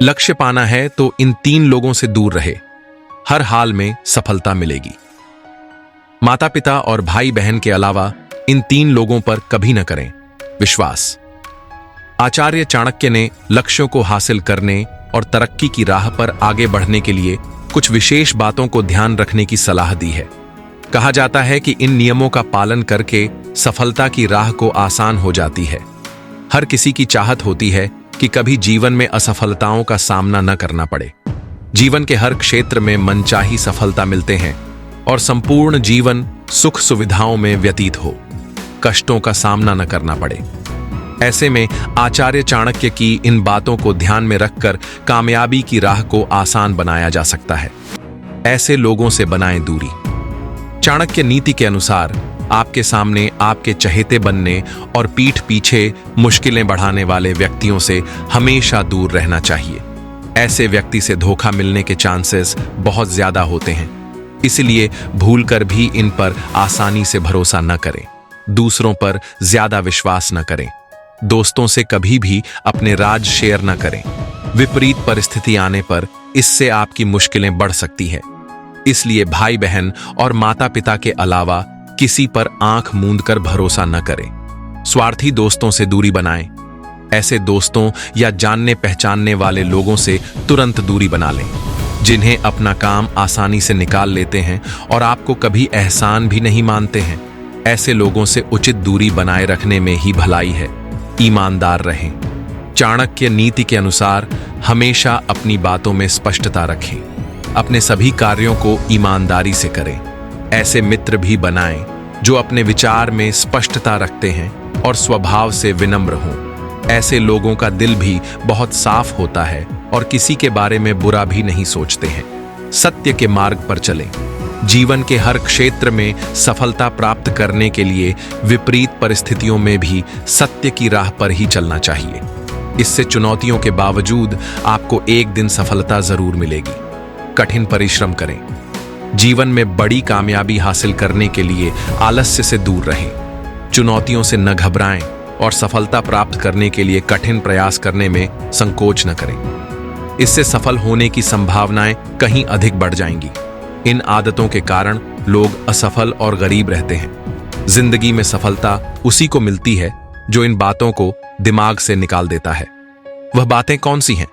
लक्ष्य पाना है तो इन 3 लोगों से दूर रहे, हर हाल में सफलता मिलेगी। माता पिता और भाई बहन के अलावा इन 3 लोगों पर कभी न करें विश्वास। आचार्य चाणक्य ने लक्ष्यों को हासिल करने और तरक्की की राह पर आगे बढ़ने के लिए कुछ विशेष बातों को ध्यान रखने की सलाह दी है। कहा जाता है कि इन नियमों का पालन करके सफलता की राह को आसान हो जाती है। हर किसी की चाहत होती है कि कभी जीवन में असफलताओं का सामना न करना पड़े। जीवन के हर क्षेत्र में मनचाही सफलता मिलते हैं और संपूर्ण जीवन सुख सुविधाओं में व्यतीत हो, कष्टों का सामना न करना पड़े। ऐसे में आचार्य चाणक्य की इन बातों को ध्यान में रखकर कामयाबी की राह को आसान बनाया जा सकता है। ऐसे लोगों से बनाएं दूरी। चाणक्य नीति के अनुसार आपके सामने आपके चहेते बनने और पीठ पीछे मुश्किलें बढ़ाने वाले व्यक्तियों से हमेशा दूर रहना चाहिए। ऐसे व्यक्ति से धोखा मिलने के चांसेस बहुत ज्यादा होते हैं, इसलिए भूलकर भी इन पर आसानी से भरोसा न करें। दूसरों पर ज्यादा विश्वास न करें। दोस्तों से कभी भी अपने राज शेयर न करें। विपरीत परिस्थिति आने पर इससे आपकी मुश्किलें बढ़ सकती हैं। इसलिए भाई बहन और माता पिता के अलावा किसी पर आंख मूंद कर भरोसा न करें। स्वार्थी दोस्तों से दूरी बनाएं। ऐसे दोस्तों या जानने पहचानने वाले लोगों से तुरंत दूरी बना लें, जिन्हें अपना काम आसानी से निकाल लेते हैं और आपको कभी एहसान भी नहीं मानते हैं। ऐसे लोगों से उचित दूरी बनाए रखने में ही भलाई है। ईमानदार रहें। चाणक्य नीति के अनुसार हमेशा अपनी बातों में स्पष्टता रखें। अपने सभी कार्यों को ईमानदारी से करें। ऐसे मित्र भी बनाएं जो अपने विचार में स्पष्टता रखते हैं और स्वभाव से विनम्र हों। ऐसे लोगों का दिल भी बहुत साफ होता है और किसी के बारे में बुरा भी नहीं सोचते हैं। सत्य के मार्ग पर चलें। जीवन के हर क्षेत्र में सफलता प्राप्त करने के लिए विपरीत परिस्थितियों में भी सत्य की राह पर ही चलना चाहिए। इससे चुनौतियों के बावजूद आपको एक दिन सफलता जरूर मिलेगी। कठिन परिश्रम करें। जीवन में बड़ी कामयाबी हासिल करने के लिए आलस्य से दूर रहें। चुनौतियों से न घबराएं और सफलता प्राप्त करने के लिए कठिन प्रयास करने में संकोच न करें। इससे सफल होने की संभावनाएं कहीं अधिक बढ़ जाएंगी। इन आदतों के कारण लोग असफल और गरीब रहते हैं। जिंदगी में सफलता उसी को मिलती है जो इन बातों को दिमाग से निकाल देता है। वह बातें कौन सी हैं?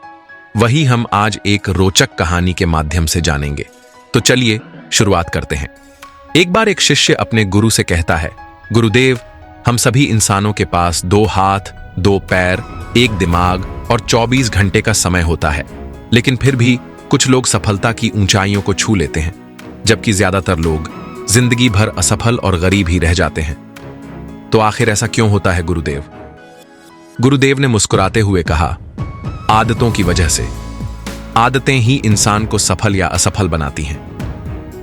वही हम आज एक रोचक कहानी के माध्यम से जानेंगे। तो चलिए शुरुआत करते हैं। एक बार एक शिष्य अपने गुरु से कहता है, गुरुदेव, हम सभी इंसानों के पास 2 हाथ, 2 पैर, 1 दिमाग और 24 घंटे का समय होता है, लेकिन फिर भी कुछ लोग सफलता की ऊंचाइयों को छू लेते हैं, जबकि ज्यादातर लोग जिंदगी भर असफल और गरीब ही रह जाते हैं। तो आखिर ऐसा क्यों होता है गुरुदेव? गुरुदेव ने मुस्कुराते हुए कहा, आदतों की वजह से। आदतें ही इंसान को सफल या असफल बनाती हैं।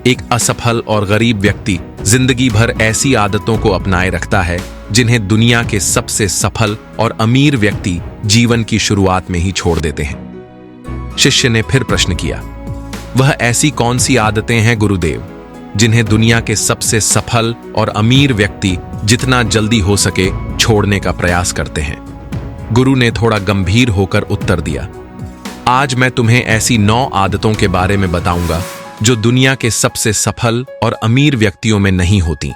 एक असफल और गरीब व्यक्ति जिंदगी भर ऐसी आदतों को अपनाए रखता है जिन्हें दुनिया के सबसे सफल और अमीर व्यक्ति जीवन की शुरुआत में ही छोड़ देते हैं। शिष्य ने फिर प्रश्न किया, वह ऐसी कौन सी आदतें हैं गुरुदेव जिन्हें दुनिया के सबसे सफल और अमीर व्यक्ति जितना जल्दी हो सके छोड़ने का प्रयास करते हैं? गुरु ने थोड़ा गंभीर होकर उत्तर दिया, आज मैं तुम्हें ऐसी 9 आदतों के बारे में बताऊंगा जो दुनिया के सबसे सफल और अमीर व्यक्तियों में नहीं होती।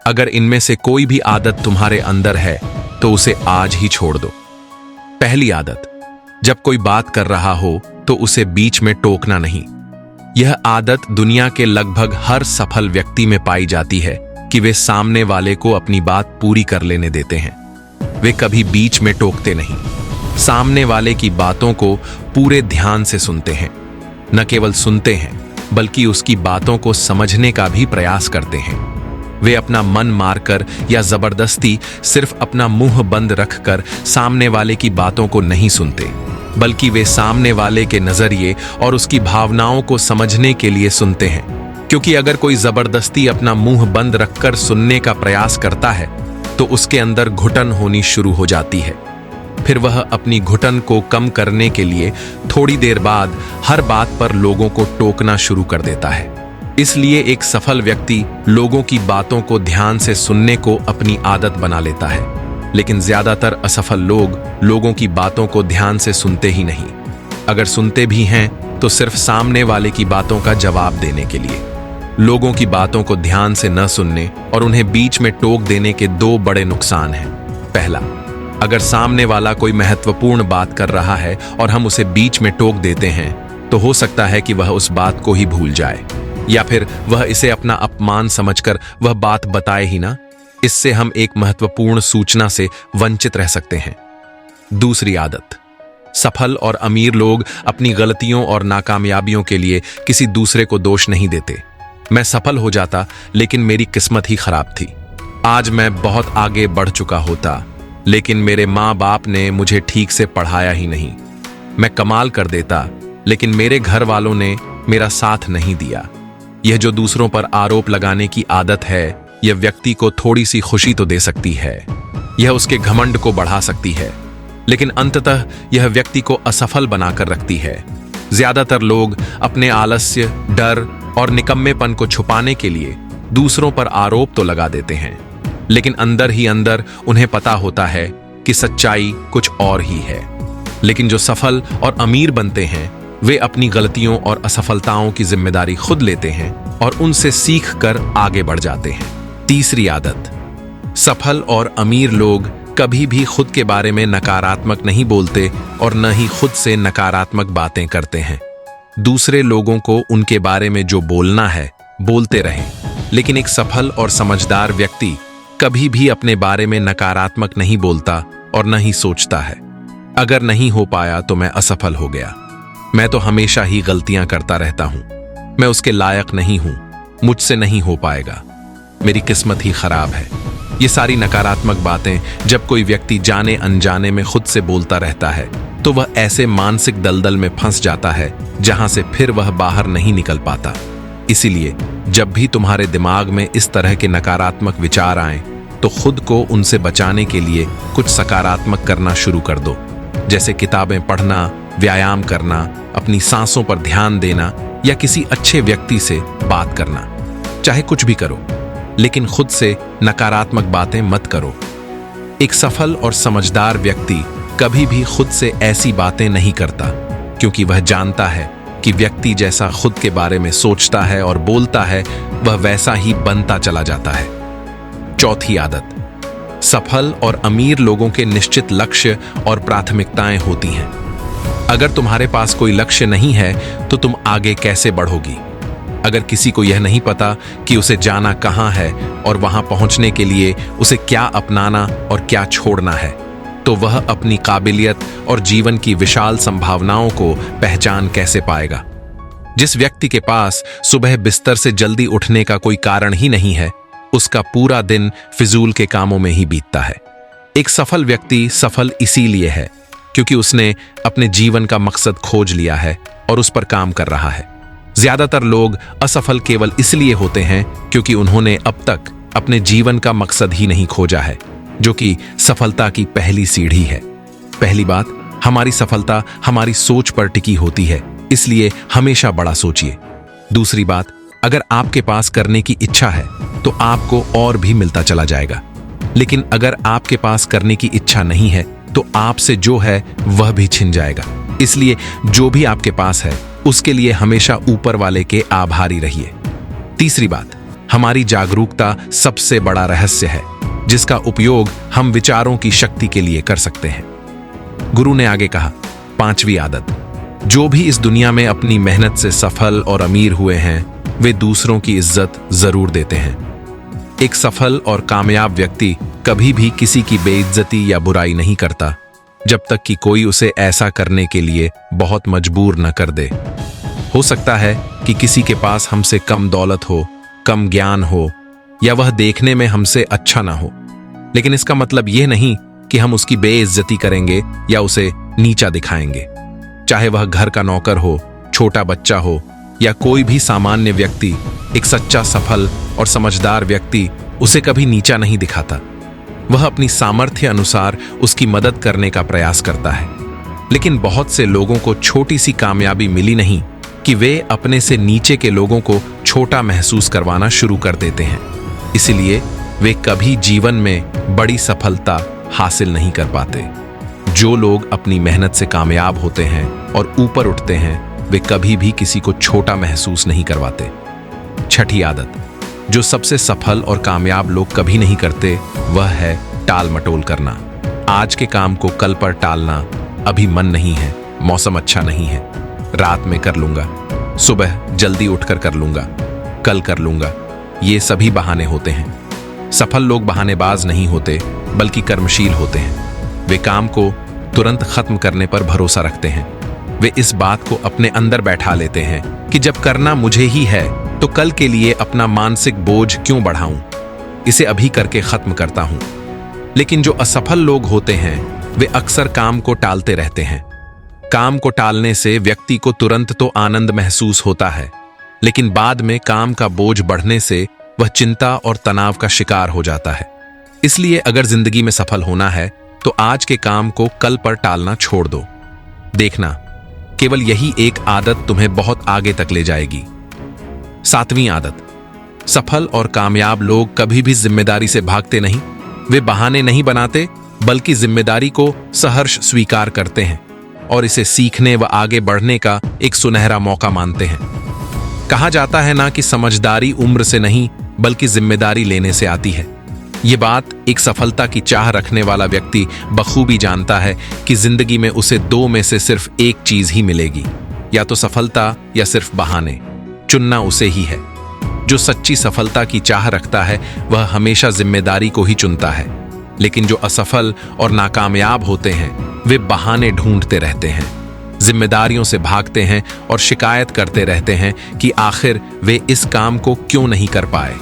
अगर इनमें से कोई भी आदत तुम्हारे अंदर है तो उसे आज ही छोड़ दो। पहली आदत, जब कोई बात कर रहा हो तो उसे बीच में टोकना नहीं। यह आदत दुनिया के लगभग हर सफल व्यक्ति में पाई जाती है कि वे सामने वाले को अपनी बात पूरी कर लेने देते हैं। वे कभी बीच में टोकते नहीं। सामने वाले की बातों को पूरे ध्यान से सुनते हैं। न केवल सुनते हैं बल्कि उसकी बातों को समझने का भी प्रयास करते हैं। वे अपना मन मारकर या जबरदस्ती सिर्फ अपना मुंह बंद रखकर सामने वाले की बातों को नहीं सुनते, बल्कि वे सामने वाले के नजरिए और उसकी भावनाओं को समझने के लिए सुनते हैं। क्योंकि अगर कोई जबरदस्ती अपना मुंह बंद रखकर सुनने का प्रयास करता है तो उसके अंदर घुटन होनी शुरू हो जाती है। फिर वह अपनी घुटन को कम करने के लिए थोड़ी देर बाद हर बात पर लोगों को टोकना शुरू कर देता है। इसलिए एक सफल व्यक्ति लोगों की बातों को ध्यान से सुनने को अपनी आदत बना लेता है, लेकिन ज्यादातर असफल लोग लोगों की बातों को ध्यान से सुनते ही नहीं। अगर सुनते भी हैं तो सिर्फ सामने वाले की बातों का जवाब देने के लिए। लोगों की बातों को ध्यान से न सुनने और उन्हें बीच में टोक देने के दो बड़े नुकसान हैं। पहला, अगर सामने वाला कोई महत्वपूर्ण बात कर रहा है और हम उसे बीच में टोक देते हैं तो हो सकता है कि वह उस बात को ही भूल जाए, या फिर वह इसे अपना अपमान समझकर वह बात बताए ही ना। इससे हम एक महत्वपूर्ण सूचना से वंचित रह सकते हैं। दूसरी आदत, सफल और अमीर लोग अपनी गलतियों और नाकामयाबियों के लिए किसी दूसरे को दोष नहीं देते। मैं सफल हो जाता लेकिन मेरी किस्मत ही खराब थी। आज मैं बहुत आगे बढ़ चुका होता लेकिन मेरे माँ बाप ने मुझे ठीक से पढ़ाया ही नहीं। मैं कमाल कर देता लेकिन मेरे घर वालों ने मेरा साथ नहीं दिया। यह जो दूसरों पर आरोप लगाने की आदत है, यह व्यक्ति को थोड़ी सी खुशी तो दे सकती है, यह उसके घमंड को बढ़ा सकती है, लेकिन अंततः यह व्यक्ति को असफल बनाकर रखती है। ज्यादातर लोग अपने आलस्य, डर और निकम्मेपन को छुपाने के लिए दूसरों पर आरोप तो लगा देते हैं, लेकिन अंदर ही अंदर उन्हें पता होता है कि सच्चाई कुछ और ही है। लेकिन जो सफल और अमीर बनते हैं वे अपनी गलतियों और असफलताओं की जिम्मेदारी खुद लेते हैं और उनसे सीख कर आगे बढ़ जाते हैं। तीसरी आदत, सफल और अमीर लोग कभी भी खुद के बारे में नकारात्मक नहीं बोलते और न ही खुद से नकारात्मक बातें करते हैं। दूसरे लोगों को उनके बारे में जो बोलना है बोलते रहें, लेकिन एक सफल और समझदार व्यक्ति कभी भी अपने बारे में नकारात्मक नहीं बोलता और न ही सोचता है, अगर नहीं हो पाया तो मैं असफल हो गया, मैं तो हमेशा ही गलतियां करता रहता हूं, मैं उसके लायक नहीं हूं, मुझसे नहीं हो पाएगा, मेरी किस्मत ही खराब है। ये सारी नकारात्मक बातें जब कोई व्यक्ति जाने अनजाने में खुद से बोलता रहता है तो वह ऐसे मानसिक दलदल में फंस जाता है जहां से फिर वह बाहर नहीं निकल पाता। इसीलिए जब भी तुम्हारे दिमाग में इस तरह के नकारात्मक विचार आएं तो खुद को उनसे बचाने के लिए कुछ सकारात्मक करना शुरू कर दो, जैसे किताबें पढ़ना, व्यायाम करना, अपनी सांसों पर ध्यान देना या किसी अच्छे व्यक्ति से बात करना। चाहे कुछ भी करो, लेकिन खुद से नकारात्मक बातें मत करो। एक सफल और समझदार व्यक्ति कभी भी खुद से ऐसी बातें नहीं करता, क्योंकि वह जानता है कि व्यक्ति जैसा खुद के बारे में सोचता है और बोलता है वह वैसा ही बनता चला जाता है। चौथी आदत, सफल और अमीर लोगों के निश्चित लक्ष्य और प्राथमिकताएं होती हैं। अगर तुम्हारे पास कोई लक्ष्य नहीं है तो तुम आगे कैसे बढ़ोगी? अगर किसी को यह नहीं पता कि उसे जाना कहां है और वहां पहुंचने के लिए उसे क्या अपनाना और क्या छोड़ना है, तो वह अपनी काबिलियत और जीवन की विशाल संभावनाओं को पहचान कैसे पाएगा? जिस व्यक्ति के पास सुबह बिस्तर से जल्दी उठने का कोई कारण ही नहीं है, उसका पूरा दिन फिजूल के कामों में ही बीतता है। एक सफल व्यक्ति सफल इसीलिए है क्योंकि उसने अपने जीवन का मकसद खोज लिया है और उस पर काम कर रहा है। ज्यादातर लोग असफल केवल इसलिए होते हैं क्योंकि उन्होंने अब तक अपने जीवन का मकसद ही नहीं खोजा है, जो कि सफलता की पहली सीढ़ी है। पहली बात, हमारी सफलता हमारी सोच पर टिकी होती है, इसलिए हमेशा बड़ा सोचिए। दूसरी बात, अगर आपके पास करने की इच्छा है तो आपको और भी मिलता चला जाएगा, लेकिन अगर आपके पास करने की इच्छा नहीं है तो आपसे जो है वह भी छिन जाएगा। इसलिए जो भी आपके पास है उसके लिए हमेशा ऊपर वाले के आभारी रहिए। तीसरी बात, हमारी जागरूकता सबसे बड़ा रहस्य है जिसका उपयोग हम विचारों की शक्ति के लिए कर सकते हैं। गुरु ने आगे कहा, पांचवी आदत, जो भी इस दुनिया में अपनी मेहनत से सफल और अमीर हुए हैं वे दूसरों की इज्जत जरूर देते हैं। एक सफल और कामयाब व्यक्ति कभी भी किसी की बेइज्जती या बुराई नहीं करता जब तक कि कोई उसे ऐसा करने के लिए बहुत मजबूर न कर दे। हो सकता है कि किसी के पास हमसे कम दौलत हो, कम ज्ञान हो या वह देखने में हमसे अच्छा ना हो, लेकिन इसका मतलब यह नहीं कि हम उसकी बेइज्जती करेंगे या उसे नीचा दिखाएंगे। चाहे वह घर का नौकर हो, छोटा बच्चा हो या कोई भी सामान्य व्यक्ति, एक सच्चा सफल और समझदार व्यक्ति उसे कभी नीचा नहीं दिखाता। वह अपनी सामर्थ्य अनुसार उसकी मदद करने का प्रयास करता है। लेकिन बहुत से लोगों को छोटी सी कामयाबी मिली नहीं कि वे अपने से नीचे के लोगों को छोटा महसूस करवाना शुरू कर देते हैं। इसलिए वे कभी जीवन में बड़ी सफलता हासिल नहीं कर पाते। जो लोग अपनी मेहनत से कामयाब होते हैं और ऊपर उठते हैं, वे कभी भी किसी को छोटा महसूस नहीं करवाते। छठी आदत जो सबसे सफल और कामयाब लोग कभी नहीं करते, वह है टाल मटोल करना। आज के काम को कल पर टालना, अभी मन नहीं है, मौसम अच्छा नहीं है, रात में कर लूंगा, सुबह जल्दी उठकर कर लूंगा, कल कर लूंगा, ये सभी बहाने होते हैं। सफल लोग बहानेबाज नहीं होते, बल्कि कर्मशील होते हैं। वे काम को तुरंत खत्म करने पर भरोसा रखते हैं। वे इस बात को अपने अंदर बैठा लेते हैं कि जब करना मुझे ही है तो कल के लिए अपना मानसिक बोझ क्यों बढ़ाऊं, इसे अभी करके खत्म करता हूं। लेकिन जो असफल लोग होते हैं, वे अक्सर काम को टालते रहते हैं। काम को टालने से व्यक्ति को तुरंत तो आनंद महसूस होता है, लेकिन बाद में काम का बोझ बढ़ने से वह चिंता और तनाव का शिकार हो जाता है। इसलिए अगर जिंदगी में सफल होना है तो आज के काम को कल पर टालना छोड़ दो। देखना, केवल यही एक आदत तुम्हें बहुत आगे तक ले जाएगी। सातवीं आदत, सफल और कामयाब लोग कभी भी जिम्मेदारी से भागते नहीं। वे बहाने नहीं बनाते, बल्कि जिम्मेदारी को सहर्ष स्वीकार करते हैं और इसे सीखने व आगे बढ़ने का एक सुनहरा मौका मानते हैं। कहा जाता है ना कि समझदारी उम्र से नहीं, बल्कि जिम्मेदारी लेने से आती है। ये बात एक सफलता की चाह रखने वाला व्यक्ति बखूबी जानता है कि जिंदगी में उसे दो में से सिर्फ एक चीज ही मिलेगी, या तो सफलता या सिर्फ बहाने। चुनना उसे ही है। जो सच्ची सफलता की चाह रखता है वह हमेशा जिम्मेदारी को ही चुनता है। लेकिन जो असफल और नाकामयाब होते हैं, वे बहाने ढूंढते रहते हैं, जिम्मेदारियों से भागते हैं और शिकायत करते रहते हैं कि आखिर वे इस काम को क्यों नहीं कर पाए।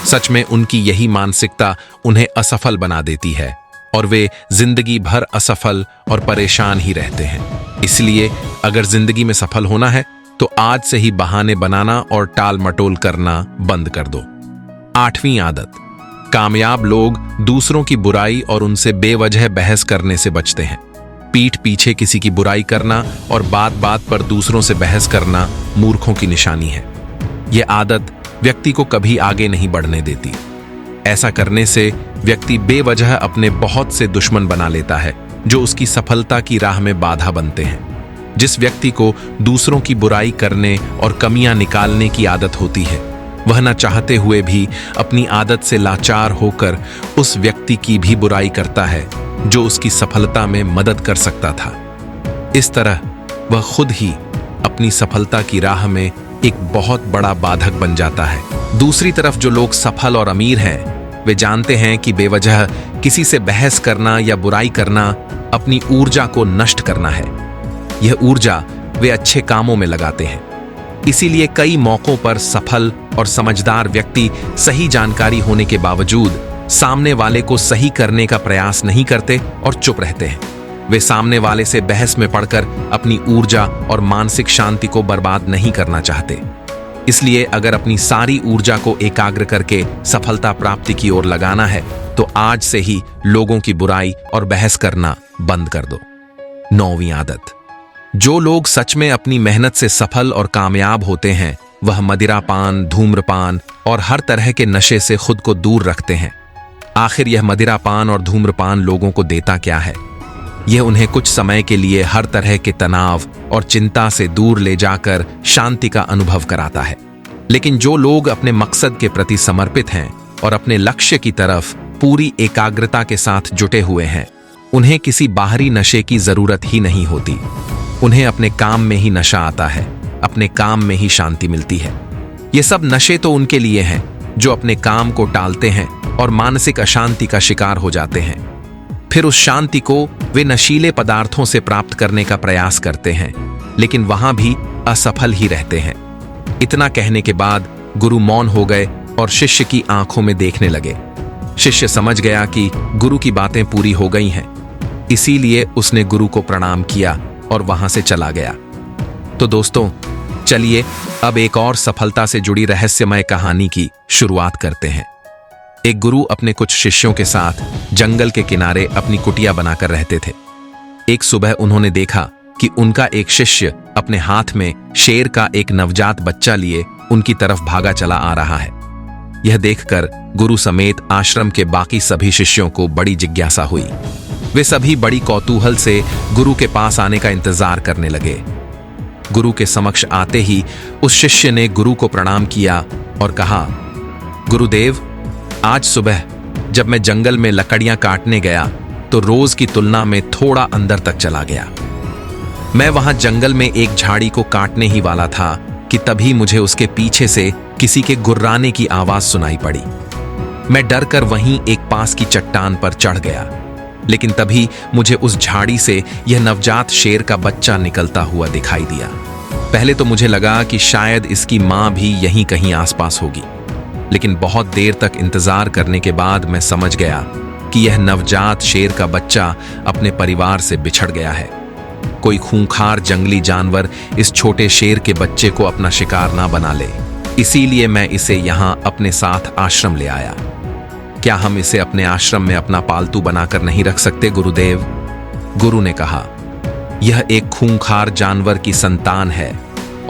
सच में उनकी यही मानसिकता उन्हें असफल बना देती है और वे जिंदगी भर असफल और परेशान ही रहते हैं। इसलिए अगर जिंदगी में सफल होना है तो आज से ही बहाने बनाना और टाल मटोल करना बंद कर दो। आठवीं आदत, कामयाब लोग दूसरों की बुराई और उनसे बेवजह बहस करने से बचते हैं। पीठ पीछे किसी की बुराई करना और बात बात पर दूसरों से बहस करना मूर्खों की निशानी है। यह आदत व्यक्ति को कभी आगे नहीं बढ़ने देती। ऐसा करने से व्यक्ति बेवजह अपने बहुत से दुश्मन बना लेता है, जो उसकी सफलता की राह में बाधा बनते हैं। जिस व्यक्ति को दूसरों की बुराई करने और कमियां निकालने की आदत होती है, वह न चाहते हुए भी अपनी आदत से लाचार होकर उस व्यक्ति की भी बुराई करता है जो उसकी सफलता में मदद कर सकता था। इस तरह वह खुद ही अपनी सफलता की राह में एक बहुत बड़ा बाधक बन जाता है। दूसरी तरफ जो लोग सफल और अमीर हैं, वे जानते हैं कि बेवजह किसी से बहस करना या बुराई करना अपनी ऊर्जा को नष्ट करना है। यह ऊर्जा वे अच्छे कामों में लगाते हैं। इसीलिए कई मौकों पर सफल और समझदार व्यक्ति सही जानकारी होने के बावजूद सामने वाले को सही करने का प्रयास नहीं करते और चुप रहते हैं। वे सामने वाले से बहस में पड़कर अपनी ऊर्जा और मानसिक शांति को बर्बाद नहीं करना चाहते। इसलिए अगर अपनी सारी ऊर्जा को एकाग्र करके सफलता प्राप्ति की ओर लगाना है तो आज से ही लोगों की बुराई और बहस करना बंद कर दो। नौवीं आदत, जो लोग सच में अपनी मेहनत से सफल और कामयाब होते हैं, वह मदिरापान, धूम्रपान और हर तरह के नशे से खुद को दूर रखते हैं। आखिर यह मदिरापान और धूम्रपान लोगों को देता क्या है? यह उन्हें कुछ समय के लिए हर तरह के तनाव और चिंता से दूर ले जाकर शांति का अनुभव कराता है। लेकिन जो लोग अपने मकसद के प्रति समर्पित हैं और अपने लक्ष्य की तरफ पूरी एकाग्रता के साथ जुटे हुए हैं, उन्हें किसी बाहरी नशे की जरूरत ही नहीं होती। उन्हें अपने काम में ही नशा आता है, अपने काम में ही शांति मिलती है। ये सब नशे तो उनके लिए हैं जो अपने काम को टालते हैं और मानसिक अशांति का शिकार हो जाते हैं। फिर उस शांति को वे नशीले पदार्थों से प्राप्त करने का प्रयास करते हैं, लेकिन वहां भी असफल ही रहते हैं। इतना कहने के बाद गुरु मौन हो गए और शिष्य की आंखों में देखने लगे। शिष्य समझ गया कि गुरु की बातें पूरी हो गई हैं, इसीलिए उसने गुरु को प्रणाम किया और वहां से चला गया। तो दोस्तों, चलिए अब एक और सफलता से जुड़ी रहस्यमय कहानी की शुरुआत करते हैं। एक गुरु अपने कुछ शिष्यों के साथ जंगल के किनारे अपनी कुटिया बनाकर रहते थे। एक सुबह उन्होंने देखा कि उनका एक शिष्य अपने हाथ में शेर का एक नवजात बच्चा लिए उनकी तरफ भागा चला आ रहा है। यह देखकर गुरु समेत आश्रम के बाकी सभी शिष्यों को बड़ी जिज्ञासा हुई। वे सभी बड़ी कौतूहल से गुरु के पास आने का इंतजार करने लगे। गुरु के समक्ष आते ही उस शिष्य ने गुरु को प्रणाम किया और कहा, गुरुदेव, आज सुबह जब मैं जंगल में लकड़ियां काटने गया तो रोज की तुलना में थोड़ा अंदर तक चला गया। मैं वहां जंगल में एक झाड़ी को काटने ही वाला था कि तभी मुझे उसके पीछे से किसी के गुर्राने की आवाज सुनाई पड़ी। मैं डर कर वहीं एक पास की चट्टान पर चढ़ गया, लेकिन तभी मुझे उस झाड़ी से यह नवजात शेर का बच्चा निकलता हुआ दिखाई दिया। पहले तो मुझे लगा कि शायद इसकी मां भी यहीं कहीं आसपास होगी, लेकिन बहुत देर तक इंतजार करने के बाद मैं समझ गया कि यह नवजात शेर का बच्चा अपने परिवार से बिछड़ गया है। कोई खूंखार जंगली जानवर इस छोटे शेर के बच्चे को अपना शिकार ना बना ले, इसीलिए मैं इसे यहां अपने साथ आश्रम ले आया। क्या हम इसे अपने आश्रम में अपना पालतू बनाकर नहीं रख सकते गुरुदेव? गुरु ने कहा, यह एक खूंखार जानवर की संतान है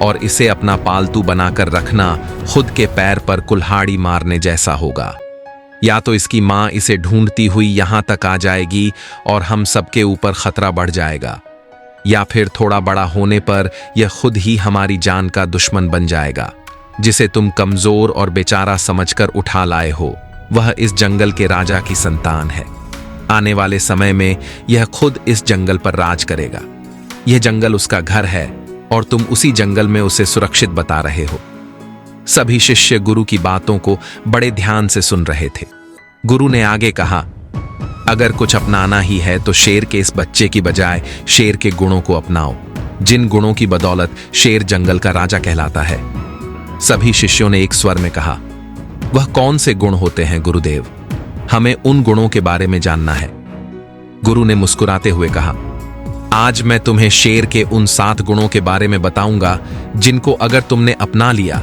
और इसे अपना पालतू बनाकर रखना खुद के पैर पर कुल्हाड़ी मारने जैसा होगा। या तो इसकी मां इसे ढूंढती हुई यहां तक आ जाएगी और हम सबके ऊपर खतरा बढ़ जाएगा, या फिर थोड़ा बड़ा होने पर यह खुद ही हमारी जान का दुश्मन बन जाएगा। जिसे तुम कमजोर और बेचारा समझकर उठा लाए हो, वह इस जंगल के राजा की संतान है। आने वाले समय में यह खुद इस जंगल पर राज करेगा। यह जंगल उसका घर है और तुम उसी जंगल में उसे सुरक्षित बता रहे हो। सभी शिष्य गुरु की बातों को बड़े ध्यान से सुन रहे थे। गुरु ने आगे कहा, अगर कुछ अपनाना ही है तो शेर के इस बच्चे की बजाय शेर के गुणों को अपनाओ, जिन गुणों की बदौलत शेर जंगल का राजा कहलाता है। सभी शिष्यों ने एक स्वर में कहा, वह कौन से गुण होते हैं गुरुदेव? हमें उन गुणों के बारे में जानना है। गुरु ने मुस्कुराते हुए कहा, आज मैं तुम्हें शेर के उन 7 गुणों के बारे में बताऊंगा जिनको अगर तुमने अपना लिया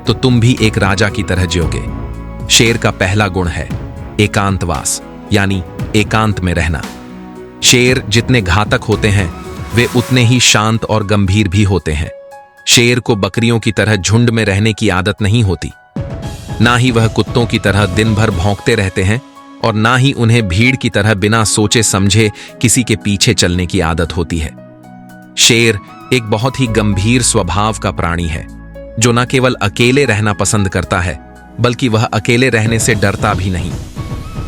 तो तुम भी एक राजा की तरह जियोगे। शेर का पहला गुण है एकांतवास, यानी एकांत में रहना। शेर जितने घातक होते हैं वे उतने ही शांत और गंभीर भी होते हैं। शेर को बकरियों की तरह झुंड में रहने की आदत नहीं होती, ना ही वह कुत्तों की तरह दिन भर भौंकते रहते हैं, और ना ही उन्हें भीड़ की तरह बिना सोचे समझे किसी के पीछे चलने की आदत होती है। शेर एक बहुत ही गंभीर स्वभाव का प्राणी है, जो न केवल अकेले रहना पसंद करता है, बल्कि वह अकेले रहने से डरता भी नहीं।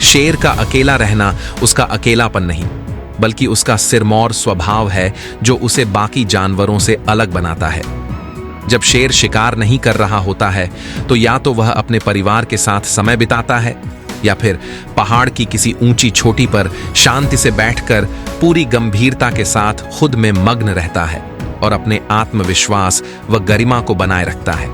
शेर का अकेला रहना उसका अकेलापन नहीं, बल्कि उसका सिरमौर स्वभाव है जो उसे बाकी जानवरों से अलग बनाता है। जब शेर शिकार नहीं कर रहा होता है तो या तो वह अपने परिवार के साथ समय बिताता है, या फिर पहाड़ की किसी ऊंची चोटी पर शांति से बैठकर पूरी गंभीरता के साथ खुद में मग्न रहता है और अपने आत्मविश्वास व गरिमा को बनाए रखता है।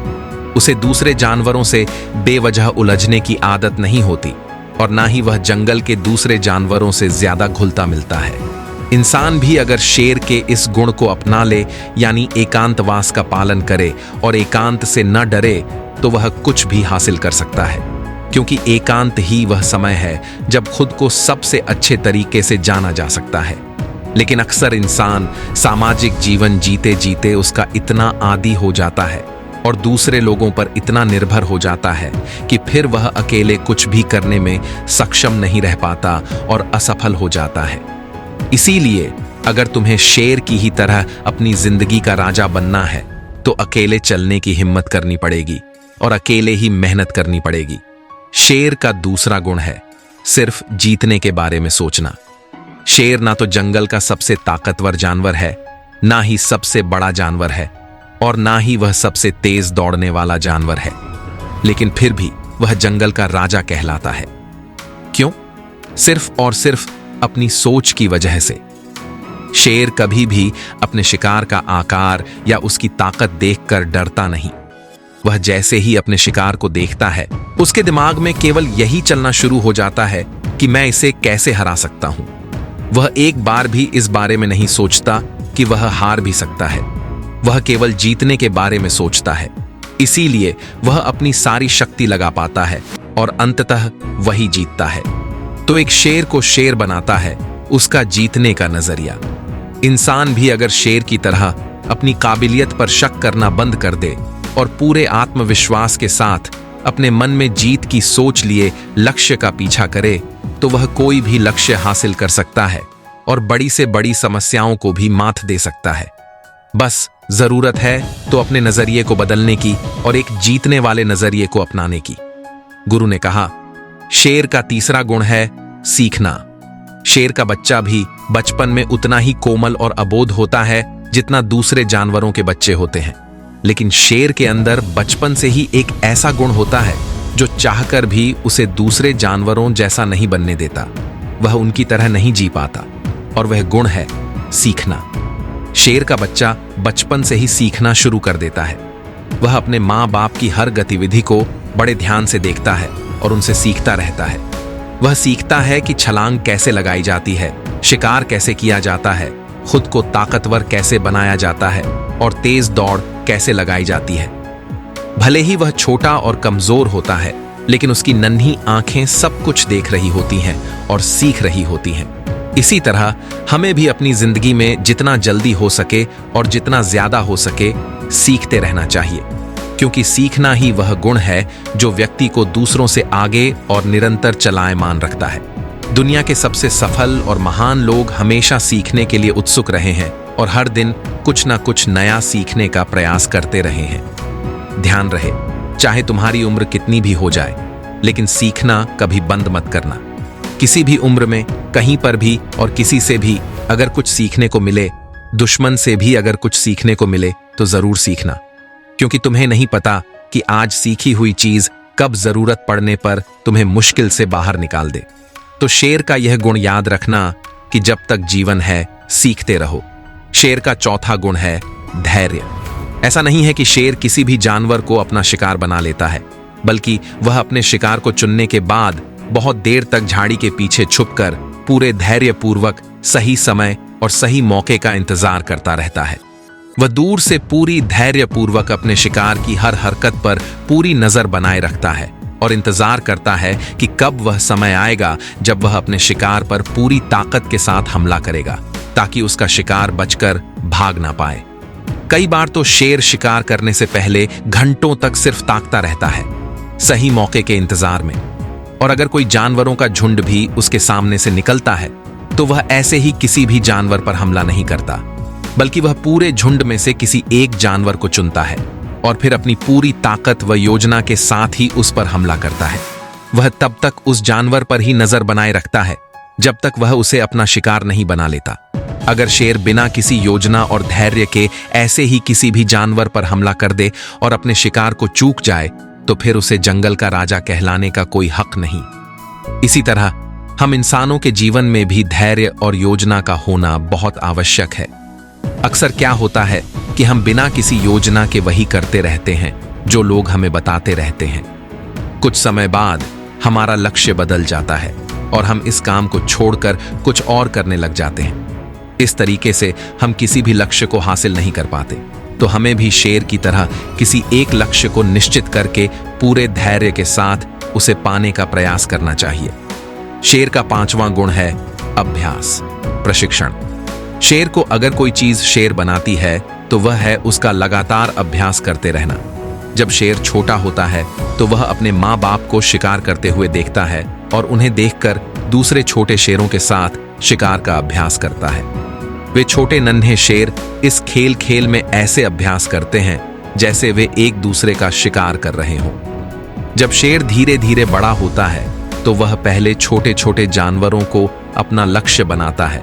उसे दूसरे जानवरों से बेवजह उलझने की आदत नहीं होती, और ना ही वह जंगल के दूसरे जानवरों से ज्यादा घुलता मिलता है। इंसान भी अगर शेर के इस गुण को अपना ले, यानी एकांतवास का पालन करे और एकांत से न डरे, तो वह कुछ भी हासिल कर सकता है, क्योंकि एकांत ही वह समय है जब खुद को सबसे अच्छे तरीके से जाना जा सकता है। लेकिन अक्सर इंसान सामाजिक जीवन जीते जीते उसका इतना आदी हो जाता है और दूसरे लोगों पर इतना निर्भर हो जाता है कि फिर वह अकेले कुछ भी करने में सक्षम नहीं रह पाता और असफल हो जाता है। इसीलिए अगर तुम्हें शेर की ही तरह अपनी जिंदगी का राजा बनना है तो अकेले चलने की हिम्मत करनी पड़ेगी और अकेले ही मेहनत करनी पड़ेगी। शेर का दूसरा गुण है सिर्फ जीतने के बारे में सोचना। शेर ना तो जंगल का सबसे ताकतवर जानवर है, ना ही सबसे बड़ा जानवर है, और ना ही वह सबसे तेज दौड़ने वाला जानवर है, लेकिन फिर भी वह जंगल का राजा कहलाता है। क्यों? सिर्फ और सिर्फ अपनी सोच की वजह से। शेर कभी भी अपने शिकार का आकार या उसकी ताकत देखकर डरता नहीं। वह जैसे ही अपने शिकार को देखता है, उसके दिमाग में केवल यही चलना शुरू हो जाता है कि मैं इसे कैसे हरा सकता हूं। वह एक बार भी इस बारे में नहीं सोचता कि वह हार भी सकता है। वह केवल जीतने के बारे में सोचता है। इसीलिए वह अपनी सारी शक्ति लगा पाता है और अंततः वही जीतता है। तो एक शेर को शेर बनाता है उसका जीतने का नजरिया। इंसान भी अगर शेर की तरह अपनी काबिलियत पर शक करना बंद कर दे और पूरे आत्मविश्वास के साथ अपने मन में जीत की सोच लिए लक्ष्य का पीछा करे, तो वह कोई भी लक्ष्य हासिल कर सकता है और बड़ी से बड़ी समस्याओं को भी मात दे सकता है। बस जरूरत है तो अपने नजरिए को बदलने की और एक जीतने वाले नजरिए को अपनाने की। गुरु ने कहा, शेर का तीसरा गुण है सीखना। शेर का बच्चा भी बचपन में उतना ही कोमल और अबोध होता है जितना दूसरे जानवरों के बच्चे होते हैं, लेकिन शेर के अंदर बचपन से ही एक ऐसा गुण होता है जो चाहकर भी उसे दूसरे जानवरों जैसा नहीं बनने देता। वह उनकी तरह नहीं जी पाता, और वह गुण है सीखना। शेर का बच्चा बचपन से ही सीखना शुरू कर देता है। वह अपने माँ बाप की हर गतिविधि को बड़े ध्यान से देखता है और उनसे सीखता रहता है। वह सीखता है कि छलांग कैसे लगाई जाती है, शिकार कैसे किया जाता है, खुद को ताकतवर कैसे बनाया जाता है और तेज दौड़ कैसे लगाई जाती है। भले ही वह छोटा और कमजोर होता है, लेकिन उसकी नन्ही आंखें सब कुछ देख रही होती हैं और सीख रही होती हैं। इसी तरह हमें भी अपनी जिंदगी में जितना जल्दी हो सके और जितना ज्यादा हो सके सीखते रहना चाहिए, क्योंकि सीखना ही वह गुण है जो व्यक्ति को दूसरों से आगे और निरंतर चलायमान रखता है। दुनिया के सबसे सफल और महान लोग हमेशा सीखने के लिए उत्सुक रहे हैं और हर दिन कुछ ना कुछ नया सीखने का प्रयास करते रहे हैं। ध्यान रहे, चाहे तुम्हारी उम्र कितनी भी हो जाए, लेकिन सीखना कभी बंद मत करना। किसी भी उम्र में, कहीं पर भी और किसी से भी अगर कुछ सीखने को मिले, दुश्मन से भी अगर कुछ सीखने को मिले, तो जरूर सीखना, क्योंकि तुम्हें नहीं पता कि आज सीखी हुई चीज कब जरूरत पड़ने पर तुम्हें मुश्किल से बाहर निकाल दे। तो शेर का यह गुण याद रखना कि जब तक जीवन है सीखते रहो। शेर का चौथा गुण है धैर्य। ऐसा नहीं है कि शेर किसी भी जानवर को अपना शिकार बना लेता है, बल्कि वह अपने शिकार को चुनने के बाद बहुत देर तक झाड़ी के पीछे छुपकर पूरे धैर्यपूर्वक सही समय और सही मौके का इंतजार करता रहता है। वह दूर से पूरी धैर्यपूर्वक अपने शिकार की हर हरकत पर पूरी नजर बनाए रखता है और इंतजार करता है कि कब वह समय आएगा जब वह अपने शिकार पर पूरी ताकत के साथ हमला करेगा, ताकि उसका शिकार बचकर भाग ना पाए। कई बार तो शेर शिकार करने से पहले घंटों तक सिर्फ ताकता रहता है, सही मौके के इंतजार में। और अगर कोई जानवरों का झुंड भी उसके सामने से निकलता है, तो वह ऐसे ही किसी भी जानवर पर हमला नहीं करता, बल्कि वह पूरे झुंड में से किसी एक जानवर को चुनता है और फिर अपनी पूरी ताकत व योजना के साथ ही उस पर हमला करता है। वह तब तक उस जानवर पर ही नजर बनाए रखता है जब तक वह उसे अपना शिकार नहीं बना लेता। अगर शेर बिना किसी योजना और धैर्य के ऐसे ही किसी भी जानवर पर हमला कर दे और अपने शिकार को चूक जाए, तो फिर उसे जंगल का राजा कहलाने का कोई हक नहीं। इसी तरह हम इंसानों के जीवन में भी धैर्य और योजना का होना बहुत आवश्यक है। अक्सर क्या होता है कि हम बिना किसी योजना के वही करते रहते हैं जो लोग हमें बताते रहते हैं। कुछ समय बाद हमारा लक्ष्य बदल जाता है और हम इस काम को छोड़कर कुछ और करने लग जाते हैं। इस तरीके से हम किसी भी लक्ष्य को हासिल नहीं कर पाते। तो हमें भी शेर की तरह किसी एक लक्ष्य को निश्चित करके पूरे धैर्य के साथ उसे पाने का प्रयास करना चाहिए। शेर का पांचवां गुण है अभ्यास, प्रशिक्षण। शेर को अगर कोई चीज शेर बनाती है तो वह है उसका लगातार अभ्यास करते रहना। जब शेर छोटा होता है तो वह अपने माँ बाप को शिकार करते हुए देखता है और उन्हें देखकर दूसरे छोटे शेरों के साथ शिकार का अभ्यास करता है। वे छोटे नन्हे शेर इस खेल में ऐसे अभ्यास करते हैं जैसे वे एक दूसरे का शिकार कर रहे हों। जब शेर धीरे धीरे बड़ा होता है तो वह पहले छोटे छोटे जानवरों को अपना लक्ष्य बनाता है,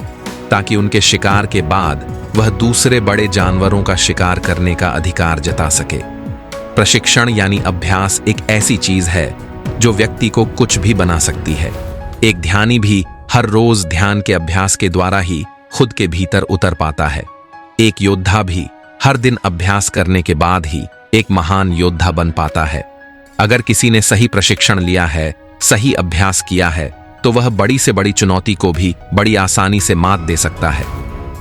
ताकि उनके शिकार के बाद वह दूसरे बड़े जानवरों का शिकार करने का अधिकार जता सके। प्रशिक्षण यानी अभ्यास एक ऐसी चीज है जो व्यक्ति को कुछ भी बना सकती है। एक ध्यानी भी हर रोज ध्यान के अभ्यास के द्वारा ही खुद के भीतर उतर पाता है। एक योद्धा भी हर दिन अभ्यास करने के बाद ही एक महान योद्धा बन पाता है। अगर किसी ने सही प्रशिक्षण लिया है, सही अभ्यास किया है, तो वह बड़ी से बड़ी चुनौती को भी बड़ी आसानी से मात दे सकता है।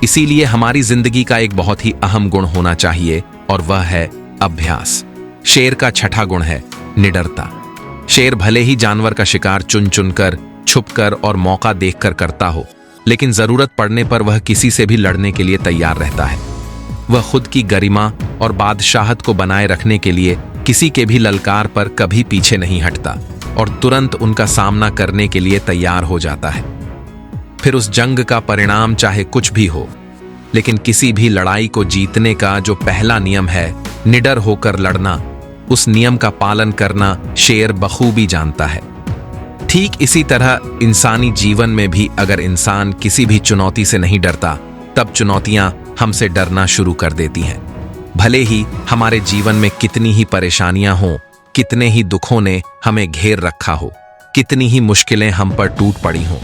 इसीलिए हमारी जिंदगी का एक बहुत ही अहम गुण होना चाहिए और वह है अभ्यास। शेर का छठा गुण है निडरता। शेर भले ही जानवर का शिकार चुन चुनकर, छुपकर और मौका देखकर करता हो, लेकिन जरूरत पड़ने पर वह किसी से भी लड़ने के लिए तैयार रहता है। वह खुद की गरिमा और बादशाहत को बनाए रखने के लिए किसी के भी ललकार पर कभी पीछे नहीं हटता और तुरंत उनका सामना करने के लिए तैयार हो जाता है। फिर उस जंग का परिणाम चाहे कुछ भी हो, लेकिन किसी भी लड़ाई को जीतने का जो पहला नियम है, निडर होकर लड़ना, उस नियम का पालन करना शेर बखूबी जानता है। ठीक इसी तरह इंसानी जीवन में भी अगर इंसान किसी भी चुनौती से नहीं डरता, तब चुनौतियां हमसे डरना शुरू कर देती हैं। भले ही हमारे जीवन में कितनी ही परेशानियां हों, कितने ही दुखों ने हमें घेर रखा हो, कितनी ही मुश्किलें हम पर टूट पड़ी हों,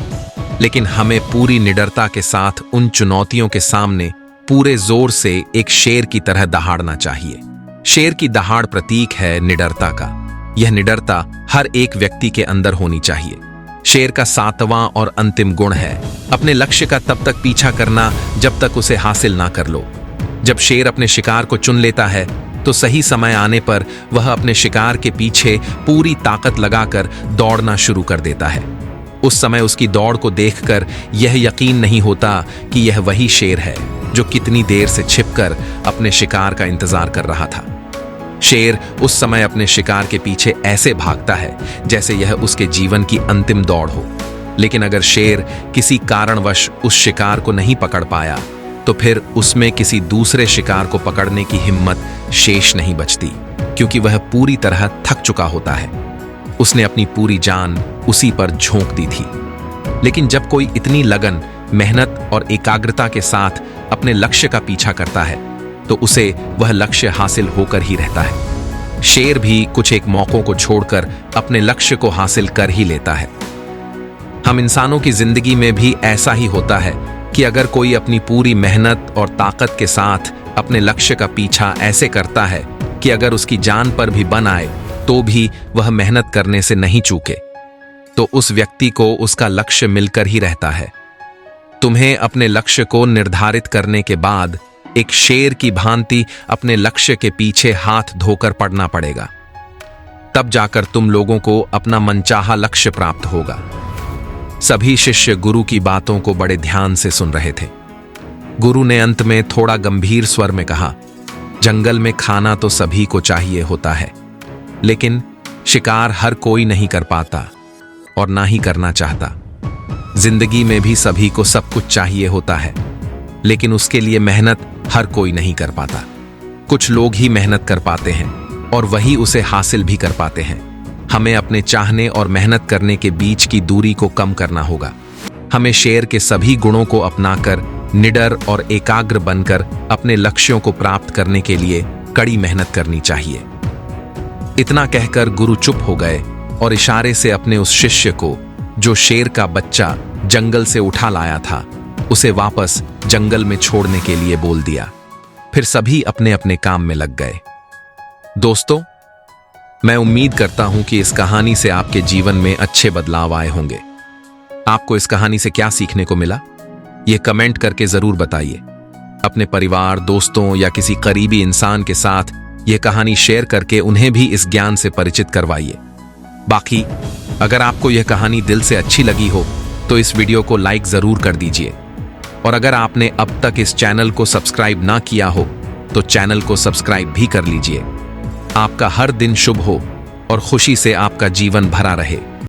लेकिन हमें पूरी निडरता के साथ उन चुनौतियों के सामने पूरे जोर से एक शेर की तरह दहाड़ना चाहिए। शेर की दहाड़ प्रतीक है निडरता का। यह निडरता हर एक व्यक्ति के अंदर होनी चाहिए। शेर का 7वां और अंतिम गुण है अपने लक्ष्य का तब तक पीछा करना जब तक उसे हासिल ना कर लो। जब शेर अपने शिकार को चुन लेता है तो सही समय आने पर वह अपने शिकार के पीछे पूरी ताकत लगाकर दौड़ना शुरू कर देता है। उस समय उसकी दौड़ को देखकर यह यकीन नहीं होता कि यह वही शेर है जो कितनी देर से छिपकर अपने शिकार का इंतजार कर रहा था। शेर उस समय अपने शिकार के पीछे ऐसे भागता है जैसे यह उसके जीवन की अंतिम दौड़ हो। लेकिन अगर शेर किसी कारणवश उस शिकार को नहीं पकड़ पाया तो फिर उसमें किसी दूसरे शिकार को पकड़ने की हिम्मत शेष नहीं बचती, क्योंकि वह पूरी तरह थक चुका होता है। उसने अपनी पूरी जान उसी पर झोंक दी थी। लेकिन जब कोई इतनी लगन, मेहनत और एकाग्रता के साथ अपने लक्ष्य का पीछा करता है तो उसे वह लक्ष्य हासिल होकर ही रहता है। शेर भी कुछ एक मौकों को छोड़कर अपने लक्ष्य को हासिल कर ही लेता है। हम इंसानों की जिंदगी में भी ऐसा ही होता है कि अगर कोई अपनी पूरी मेहनत और ताकत के साथ अपने लक्ष्य का पीछा ऐसे करता है कि अगर उसकी जान पर भी बन आए तो भी वह मेहनत करने से नहीं चूके, तो उस व्यक्ति को उसका लक्ष्य मिलकर ही रहता है। तुम्हें अपने लक्ष्य को निर्धारित करने के बाद एक शेर की भांति अपने लक्ष्य के पीछे हाथ धोकर पड़ना पड़ेगा। तब जाकर तुम लोगों को अपना मनचाहा लक्ष्य प्राप्त होगा। सभी शिष्य गुरु की बातों को बड़े ध्यान से सुन रहे थे। गुरु ने अंत में थोड़ा गंभीर स्वर में कहा, जंगल में खाना तो सभी को चाहिए होता है, लेकिन शिकार हर कोई नहीं कर पाता और ना ही करना चाहता। जिंदगी में भी सभी को सब कुछ चाहिए होता है, लेकिन उसके लिए मेहनत हर कोई नहीं कर पाता। कुछ लोग ही मेहनत कर पाते हैं और वही उसे हासिल भी कर पाते हैं। हमें अपने चाहने और मेहनत करने के बीच की दूरी को कम करना होगा। हमें शेर के सभी गुणों को अपनाकर निडर और एकाग्र बनकर अपने लक्ष्यों को प्राप्त करने के लिए कड़ी मेहनत करनी चाहिए। इतना कहकर गुरु चुप हो गए और इशारे से अपने उस शिष्य को, जो शेर का बच्चा जंगल से उठा लाया था, उसे वापस जंगल में छोड़ने के लिए बोल दिया। फिर सभी अपने अपने काम में लग गए। दोस्तों, मैं उम्मीद करता हूं कि इस कहानी से आपके जीवन में अच्छे बदलाव आए होंगे। आपको इस कहानी से क्या सीखने को मिला, यह कमेंट करके जरूर बताइए। अपने परिवार, दोस्तों या किसी करीबी इंसान के साथ यह कहानी शेयर करके उन्हें भी इस ज्ञान से परिचित करवाइए। बाकी अगर आपको यह कहानी दिल से अच्छी लगी हो तो इस वीडियो को लाइक जरूर कर दीजिए, और अगर आपने अब तक इस चैनल को सब्सक्राइब ना किया हो तो चैनल को सब्सक्राइब भी कर लीजिए। आपका हर दिन शुभ हो और खुशी से आपका जीवन भरा रहे।